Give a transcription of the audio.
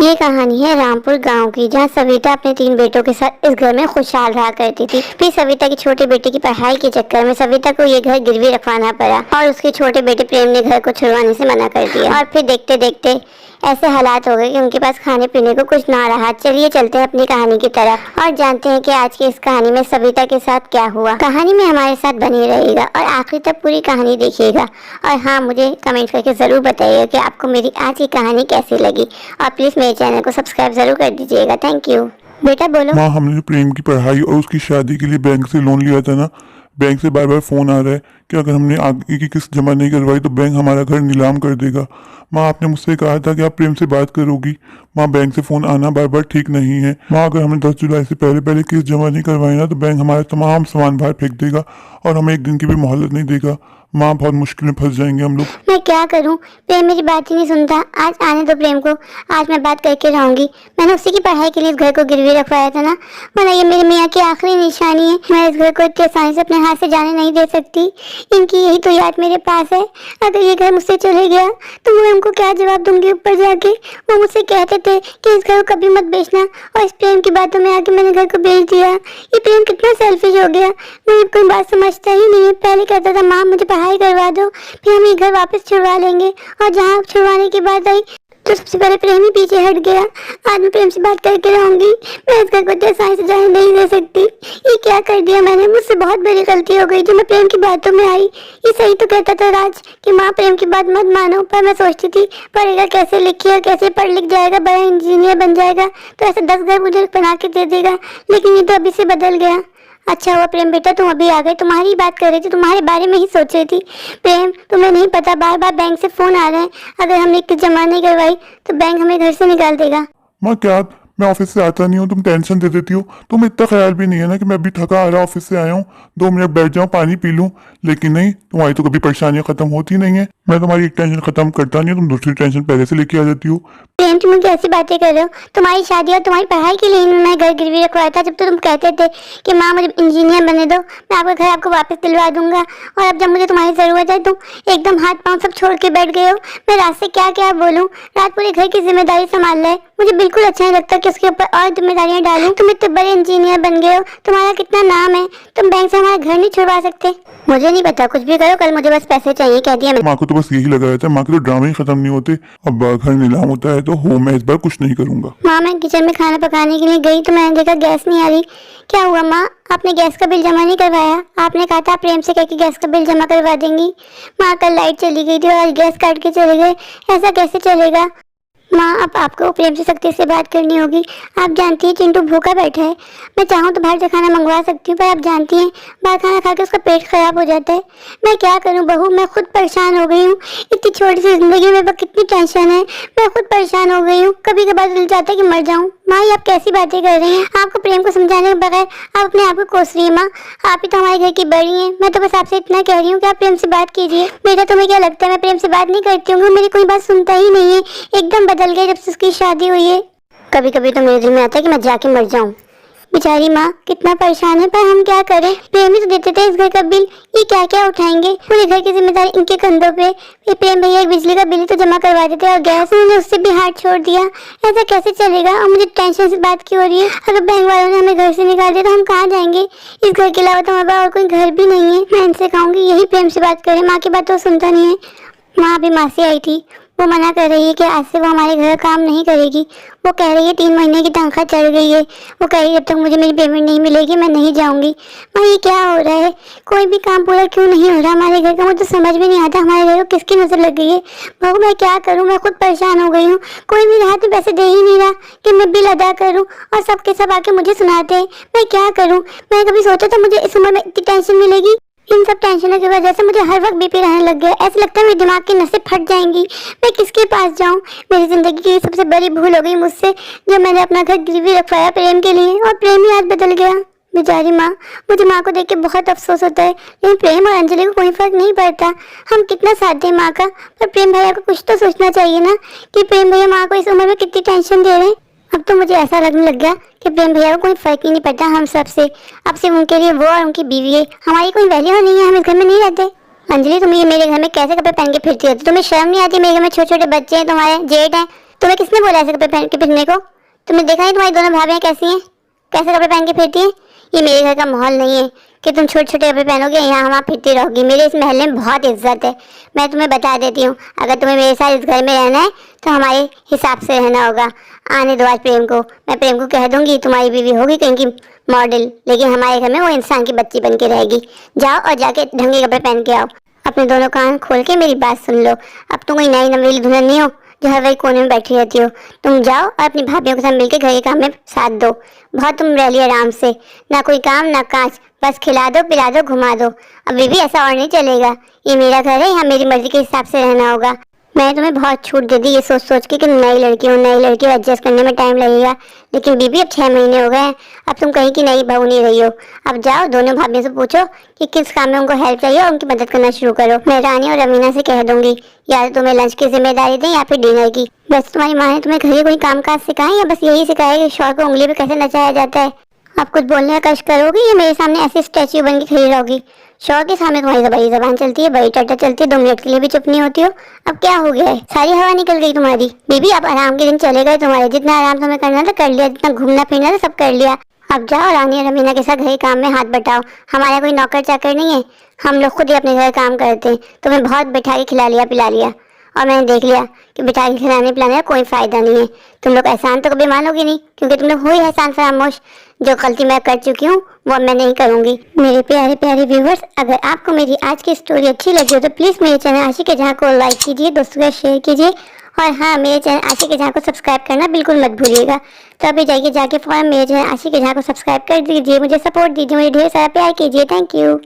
ये कहानी है रामपुर गांव की, जहां सविता अपने 3 बेटों के साथ इस घर में खुशहाल रहा करती थी। फिर सविता की छोटे बेटे की पढ़ाई के चक्कर में सविता को ये घर गिरवी रखवाना पड़ा और उसके छोटे बेटे प्रेम ने घर को छुड़वाने से मना कर दिया। और फिर देखते देखते ऐसे हालात हो गए कि उनके पास खाने पीने को कुछ ना रहा। चलिए चलते हैं अपनी कहानी की तरफ और जानते हैं कि आज की इस कहानी में सविता के साथ क्या हुआ। कहानी में हमारे साथ बने रहिएगा और आखिर तक पूरी कहानी देखिएगा। और हाँ, मुझे कमेंट करके ज़रूर बताइएगा कि आपको मेरी आज की कहानी कैसी लगी। और प्लीज़ मेरे चैनल को सब्सक्राइब ज़रूर कर दीजिएगा। Thank you. बेटा बोलो। माँ, हमने प्रेम की पढ़ाई और उसकी शादी के लिए बैंक से लोन लिया था ना, बैंक से बार बार फ़ोन आ रहा है कि अगर हमने आगे की किस्त जमा नहीं करवाई तो बैंक हमारा घर नीलाम कर देगा। माँ, आपने मुझसे कहा था कि आप प्रेम से बात करोगी। माँ, बैंक से फ़ोन आना बार बार ठीक नहीं है। माँ, अगर हमने 10 जुलाई से पहले किस्त जमा नहीं करवाई ना तो बैंक हमारा तमाम सामान बाहर फेंक देगा और हमें एक दिन की भी मोहलत नहीं देगा। माँ, बहुत मुश्किल में फंस जाएंगे हम लोग। मैं क्या करूं, प्रेम मेरी बात ही नहीं सुनता। आज आने दो प्रेम को, आज मैं बात करके रहूंगी। मैंने उसी की पढ़ाई के लिए इस घर को गिरवी रखवाया था ना, वरना ये मेरे मियाँ की आखिरी निशानी है। मैं इस घर को इतनी आसानी से अपने हाथ से जाने नहीं दे सकती। इनकी यही तो याद मेरे पास है। अगर ये घर मुझसे चले गया तो मैं उनको क्या जवाब दूंगी ऊपर जाके। वो मुझसे कहते थे कि इस घर को कभी मत बेचना, और इस प्रेम की बातों में आके मैंने घर को बेच दिया। ये प्रेम कितना सेल्फिश हो गया। मैं कोई बात समझता ही नहीं है। पहले कहता था माँ मुझे पढ़ाई करवा दो, फिर हम ये घर वापस छुड़वा लेंगे, और जहाँ छुड़वाने की बात आई तो सबसे पहले प्रेम ही पीछे हट गया। आज मैं प्रेम से बात करके रहूंगी। मैं इस घर को इतनी आसानी से जाने नहीं दे सकती। ये क्या कर दिया मैंने, मुझसे बहुत बड़ी गलती हो गई जो मैं प्रेम की बातों में आई। ये सही तो कहता था राज कि माँ प्रेम की बात मत मानो, पर मैं सोचती थी पढ़ेगा कैसे, लिखेगा कैसे, पढ़ लिख जाएगा, बड़ा इंजीनियर बन जाएगा तो ऐसे 10 घर मुझे बना के दे देगा। लेकिन ये तो अभी से बदल गया। अच्छा हुआ प्रेम बेटा तुम अभी आ गए, तुम्हारी बात कर रही थी, तुम्हारे बारे में ही सोच रही थी। प्रेम तुम्हें नहीं पता, बार बार बैंक से फोन आ रहे हैं। अगर हमने किस्त जमा नहीं करवाई तो बैंक हमें घर से निकाल देगा। माँ, क्या मैं ऑफिस से आता नहीं हूँ, तुम टेंशन दे देती हो। तुम्हें इतना ख्याल भी नहीं है ना कि मैं अभी थका आ रहा ऑफिस से आया हूँ, 2 मिनट बैठ जाऊँ, पानी पी लूँ। लेकिन नहीं, तुम्हारी तो कभी परेशानियां खत्म होती नहीं है। मैं तुम्हारी एक टेंशन खत्म करता नहीं, तुम दूसरी टेंशन पहले से लेके आ जाती हो। प्रेम तुम कैसी बातें कर रहे हो। तुम्हारी शादी और तुम्हारी पढ़ाई के लिए मैं घर गिरवी रखवाया था। जब तो तुम कहते थे कि माँ मुझे इंजीनियर बनने दो, मैं आपका घर आपको वापस दिलवा दूंगा, और अब जब मुझे तुम्हारी जरूरत है तुम एकदम हाथ पांव सब छोड़ के बैठ गए हो। मैं रात से क्या क्या बोलूँ, रात पूरे घर की जिम्मेदारी संभाल रहा है। मुझे बिल्कुल अच्छा नहीं लगता कि उसके ऊपर और जिम्मेदारियां डालूं। तुम इतने बड़े इंजीनियर बन गए हो, तुम्हारा कितना नाम है, तुम बैंक से हमारा घर नहीं छुड़वा सकते। मुझे नहीं पता, कुछ भी करो, कल मुझे बस पैसे चाहिए, कह दिया। माँ को तो बस यही लगा रहता है, माँ के तो ड्रामे ही खत्म नहीं होते। अब घर नीलाम होता है तो हो, मैं इस बार कुछ नहीं करूंगा। माँ, मैं किचन में खाना पकाने के लिए गई तो मैंने देखा गैस नहीं आ रही। क्या हुआ माँ, आपने गैस का बिल जमा नहीं करवाया? आपने कहा था प्रेम से कह के गैस का बिल जमा करवा देंगी। माँ, कल लाइट चली गई थी और आज गैस काट के चले गए, ऐसा कैसे चलेगा? माँ, अब आपको प्रेम से सख्ती से बात करनी होगी। आप जानती हैं चिंटू भूखा बैठा है। मैं चाहूँ तो बाहर से खाना मंगवा सकती हूँ, पर आप जानती हैं बाहर खाना खा के उसका पेट खराब हो जाता है। मैं क्या करूँ बहू, मैं खुद परेशान हो गई हूँ। इतनी छोटी सी जिंदगी में कितनी टेंशन है, मैं खुद परेशान हो गई हूँ। कभी कभार दिल चाहता है कि मर जाऊँ। माँ, ये आप कैसी बातें कर रही हैं? आपको प्रेम को समझाने के बगैर आप अपने आप को कोस रही है। माँ, आप ही तो हमारे घर की बड़ी हैं। मैं तो बस आपसे इतना कह रही हूँ कि आप प्रेम से बात कीजिए। बेटा, तुम्हें क्या लगता है मैं प्रेम से बात नहीं करती हूँ? मेरी कोई बात सुनता ही नहीं है, एकदम बदल गया जब से उसकी शादी हुई है। कभी कभी तो मेरे दिल में आता है कि मैं जाके मर जाऊं। बेचारी माँ कितना परेशान है, पर हम क्या करें। प्रेम ही तो देते थे इस घर का बिल, ये क्या क्या उठाएंगे, पूरे घर की जिम्मेदारी इनके कंधों पे। फिर प्रेम भैया एक बिजली का बिल तो जमा करवा देते और गैस उन्होंने उससे भी हाथ छोड़ दिया। ऐसा कैसे चलेगा? और मुझे टेंशन से बात क्यों हो रही है? अगर बैंक वालों ने हमें घर से निकाल दिया तो हम कहाँ जाएंगे? इस घर के अलावा तो हमारे पास और कोई घर भी नहीं है। मैं इनसे कहूँगी यही प्रेम से बात करें, माँ की बात तो सुनता नहीं है। माँ, अभी मासी आई थी, वो मना कर रही है कि आज से वो हमारे घर काम नहीं करेगी। वो कह रही है 3 महीने की तनख्वाह चढ़ गई है। वो कह रही है जब तक मुझे मेरी पेमेंट नहीं मिलेगी मैं नहीं जाऊंगी। माँ, ये क्या हो रहा है? कोई भी काम पूरा क्यों नहीं हो रहा हमारे घर का? मुझे तो समझ में नहीं आता हमारे घर को किसकी नजर लग गई है। बहू, मैं क्या करूँ, मैं खुद परेशान हो गई हूँ। कोई मेरे हाथ में पैसे दे ही नहीं रहा कि मैं बिल अदा करूँ, और सबके सब आके मुझे सुनाते हैं। मैं क्या करूँ? मैं कभी सोचा था मुझे इस उम्र में इतनी टेंशन मिलेगी? इन सब टेंशनों की वजह से मुझे हर वक्त बीपी रहने लग गया। ऐसा लगता है मेरे दिमाग की नसें फट जाएंगी। मैं किसके पास जाऊं? मेरी जिंदगी की सबसे बड़ी भूल हो गई मुझसे, जब मैंने अपना घर गिरवी रखवाया प्रेम के लिए, और प्रेम ही आज बदल गया। बेचारी माँ, मुझे माँ को देख के बहुत अफसोस होता है, लेकिन प्रेम और अंजलि को कोई फर्क नहीं पड़ता। हम कितना साथ दें माँ का, पर प्रेम भैया को कुछ तो सोचना चाहिए ना कि प्रेम भैया माँ को इस उम्र में कितनी टेंशन दे रहे हैं। अब तो मुझे ऐसा लगने लग गया कि प्रेम भैया को कोई फर्क ही नहीं पड़ता हम सब से। अब सिर्फ उनके लिए वो और उनकी बीवी है, हमारी कोई वैल्यू नहीं है, हम इस घर में नहीं रहते। अंजलि, तुम ये मेरे घर में कैसे कपड़े पहन के फिरती होती? तुम्हें शर्म नहीं आती? मेरे घर में छोटे छोटे बच्चे हैं, तुम्हारे जेठ हैं, तुम्हें किसने बोला ऐसे कपड़े पहन के फिरने को? तुमने देखा नहीं तुम्हारी दोनों भाभियां कैसी हैं, कैसे कपड़े पहन के फिरती हैं? ये मेरे घर का माहौल नहीं है कि तुम छोटे छोटे कपड़े पहनोगे यहाँ वहाँ फिरती रहोगी। मेरे इस महल में बहुत इज्जत है। मैं तुम्हें बता देती हूँ, अगर तुम्हें मेरे साथ इस घर में रहना है तो हमारे हिसाब से रहना होगा। आने दो आज प्रेम को, मैं प्रेम को कह दूंगी तुम्हारी बीवी होगी कहीं की मॉडल, लेकिन हमारे घर में वो इंसान की बच्ची बन के रहेगी। जाओ और जाके ढंग के कपड़े पहन के आओ। अपने दोनों कान खोल के मेरी बात सुन लो। अब तुम कोई नई नवेली दुल्हन नहीं हो जो हर वही कोने में बैठी रहती हो। तुम जाओ और अपनी भाभीियों के साथ मिलकर घर के काम में साथ दो। बहुत तुम रह लिया आराम से, ना कोई काम ना काज, बस खिला दो पिला दो घुमा दो। अब बीबी ऐसा और नहीं चलेगा, ये मेरा घर है, यहाँ मेरी मर्जी के हिसाब से रहना होगा। मैंने तुम्हें बहुत छूट दे दी ये सोच सोच के कि नई लड़की हो, नई लड़की हो, एडजस्ट करने में टाइम लगेगा। लेकिन बीबी अब 6 महीने हो गए हैं, अब तुम कहीं की नई बहू नहीं रही हो। अब जाओ दोनों भाभियों से पूछो कि किस काम में उनको हेल्प चाहिए और उनकी मदद करना शुरू करो। मैं रानी और रमीना से कह दूंगी या तो तुम्हें लंच की जिम्मेदारी दें या फिर डिनर की। बस तुम्हारी माँ ने तुम्हें घर ही कोई काम काज सिखाए या बस यही सिखाया कि शौहर को उंगली पे कैसे नचाया जाता है? आप कुछ बोलने का कष्ट करोगी या मेरे सामने ऐसी स्टैच्यू बन के खड़ी रहोगी? शौहर के सामने तुम्हारी बड़ी जबान चलती है, बड़ी टट्टा चलती है, 2 मिनट के लिए भी चुप नहीं होती हो। अब क्या हो गया है? सारी हवा निकल गई तुम्हारी। बीबी अब आराम के दिन चले गए तुम्हारे। जितना आराम तुम्हें करना था कर लिया, जितना घूमना फिरना था सब कर लिया। अब जाओ रानी और रमीना के साथ घर के काम में हाथ बटाओ। हमारा कोई नौकर चाकर नहीं है, हम लोग खुद ही अपने घर काम करते हैं। तुम्हें बहुत बैठा के खिला लिया पिला लिया और मैंने देख लिया कि बिठा के खिलाने पिलाने का कोई फायदा नहीं है। तुम लोग एहसान तो कभी मानोगे नहीं, क्योंकि तुम लोग हुई एहसान फरामोश। जो गलती मैं कर चुकी हूँ वो मैं नहीं करूँगी। मेरे प्यारे प्यारे व्यूवर्स, अगर आपको मेरी आज की स्टोरी अच्छी लगी हो तो प्लीज़ मेरे चैनल आशिक के जहाँ को लाइक कीजिए, दोस्तों के शेयर कीजिए और हाँ, मेरे चैनल आशिक के जहाँ को सब्सक्राइब करना बिल्कुल मत भूलिएगा। तो अभी जाके फ़ौरन मेरे चैनल आशिक के जहाँ को सब्सक्राइब कर दीजिए, मुझे सपोर्ट दीजिए, मुझे ढेर सारा प्यार कीजिए। Thank you.